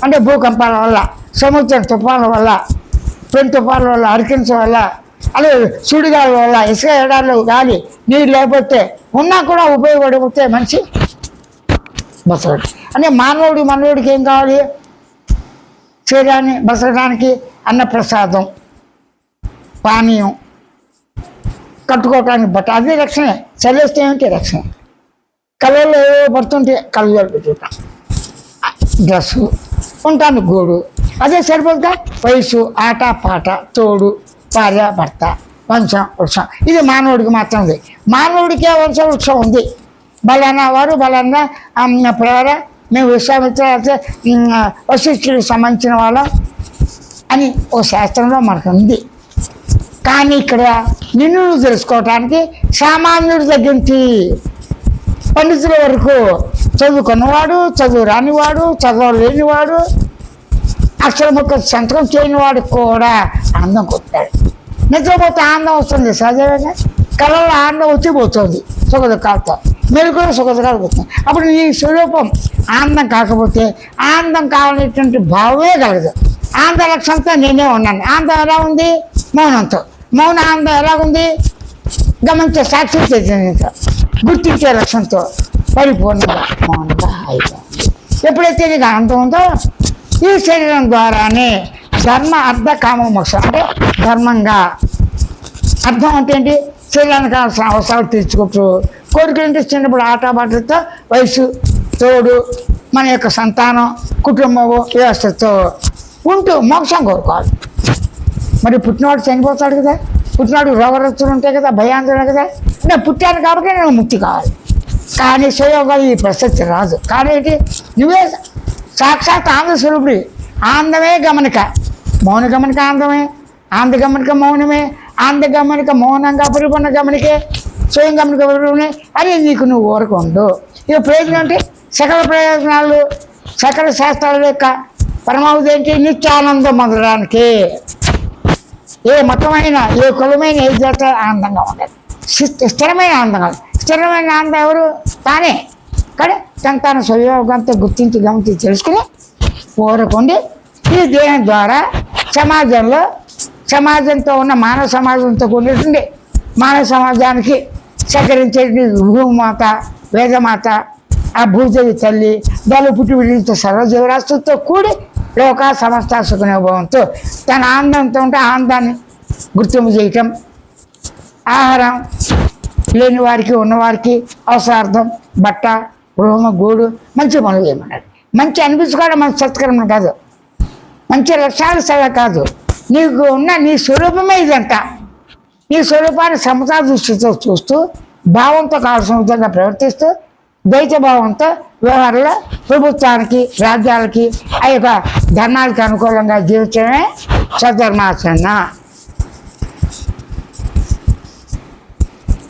అంటే భూకంపాల వల్ల, సముద్రం తుఫాన్ల వల్ల, పెను తుఫాన్ల వల్ల, హరికెన్స్ వల్ల, అలాగే సుడిగాల వల్ల, ఇసుక ఎడారిలో గాలి నీరు లేకపోతే ఉన్నా కూడా ఉపయోగపడిపోతే మనిషి బతకడు. అంటే మనవుడికి ఏం కావాలి? శరీరాన్ని బతకడానికి అన్నప్రసాదం, పానీయం, కట్టుకోవటానికి బట్ట, అదే రక్షణే. చదివేస్తే ఏమిటి రక్షణ? కళ్ళల్లో ఏవో పడుతుంటే కళ్ళజోడు పెట్టుకుంటాం, డ్రెస్సు ఉంటాను, గూడు, అదే సరిపోతుందా? వయసు, ఆట పాట, తోడు, భార్య, భర్త, వంశం, వృక్షం. ఇది మానవుడికి మాత్రం ఉంది. మానవుడికే వృక్షం ఉంది. బలానా వారు బలానా ప్రవర మేము విశ్వామిత్ర వశిష్ఠుడికి సంబంధించిన వాళ్ళం అని ఓ శాస్త్రంలో మనకు ఉంది. కానీ ఇక్కడ నిన్ను తెలుసుకోవటానికి సామాన్యుడి దగ్గర నుంచి పండితుల వరకు, చదువుకున్నవాడు, చదువు రానివాడు, చదువు లేనివాడు, అక్షరముక్క సంతకం చేయనివాడు కూడా ఆనందం కొట్టాడు. నిద్రపోతే ఆనందం వస్తుంది సహజంగా. కళలో ఆనందం వచ్చి పోతుంది సుఖదుఖాలతో, మెరుగులో సుఖదుఖాలు పోతుంది. అప్పుడు నీ స్వరూపం ఆనందం కాకపోతే ఆనందం కావాలనేటువంటి భావమే కలదు. ఆనంద లక్షణంతో నేనే ఉన్నాను. ఆనందం ఎలా ఉంది? మౌనంతో. మౌన ఆనందం ఎలా ఉంది? గమనించే సాక్షి చైతన్యంతో, గుర్తించే లక్ష్యంతో పరిపూర్ణంగా మౌనంగా హాయిగా. ఎప్పుడైతే నీకు ఆనందం ఉందో ఈ శరీరం ద్వారానే ధర్మ అర్థ కామ మోక్షం, అంటే ధర్మంగా, అర్థం అంటే ఏంటి? శరీరానికి కావాల్సిన అవసరాలు తీర్చుకుంటూ, కోరికలు అంటే చిన్నప్పుడు ఆటపాటలతో, వయసు, తోడు, మన యొక్క సంతానం, కుటుంబము, వ్యవస్థతో ఉంటూ మోక్షం కోరుకోవాలి. మరి పుట్టినవాడు చనిపోతాడు కదా, పుట్టినాడు రోగరక్షలు ఉంటాయి కదా, భయాందోళన కదా. నేను పుట్టాను కాబట్టి నేను ముక్తి కావాలి. కానీ స్వయోగాలు ఈ ప్రసక్తి రాదు. కానీ ఏంటి? నువ్వే సాక్షాత్ ఆనంద స్వరూపుడి. ఆనందమే గమనిక, మౌన గమనిక ఆనందమే, ఆనంద గమనిక మౌనమే, ఆనంద గమనిక మౌనంగా పరిపూర్ణ గమనికే, స్వయం గమనిక పరిపూర్ణే. అది నీకు నువ్వు ఊరకుండు. ఇక ప్రయోజనం అంటే సకల ప్రయోజనాలు, సకల శాస్త్రాల యొక్క పరమావధి ఏంటి? నిత్యానందం పొందడానికి. ఏ మతమైన, ఏ కులమైన, ఏ జాత ఆనందంగా ఉండాలి. స్థిరమైన ఆనందం కాదు. స్థిరమైన ఆనందం ఎవరు? తానే. కానీ తన స్వయోగంతో గుర్తించి గమనించి తెలుసుకుని ఊరకుండి ఈ దేహం ద్వారా సమాజంతో ఉన్న మానవ సమాజంతో కూడినటువంటి మానవ సమాజానికి సహకరించే భూమాత, వేదమాత, ఆ భూదేవి తల్లి, దాని పుట్టి విడితో సర్వజీవరాశులతో కూడి లోక సమస్త సుఖనుభవంతో తన ఆనందంతో ఉంటే ఆనందాన్ని గుర్తింపు చేయటం, ఆహారం లేని వారికి, ఉన్నవారికి అవసరార్థం బట్ట, గృహం, గూడు, మంచి పనులు చేయమన్నాడు. మంచి అనిపించుకోవడం మన సత్కరణ కాదు, మంచి లక్ష్యాలు సేవ కాదు. నీకు ఉన్న నీ స్వరూపమే ఇదంతా. నీ స్వరూపాన్ని సమతా దృష్టితో చూస్తూ, భావంతో కావాల్సిన విధంగా ప్రవర్తిస్తూ, ద్వైత భావంతో వ్యవహారంలో ప్రభుత్వానికి, రాజ్యాలకి, ఆ యొక్క ధర్మానికి అనుకూలంగా జీవించడమే సద్ధర్మాచరణ.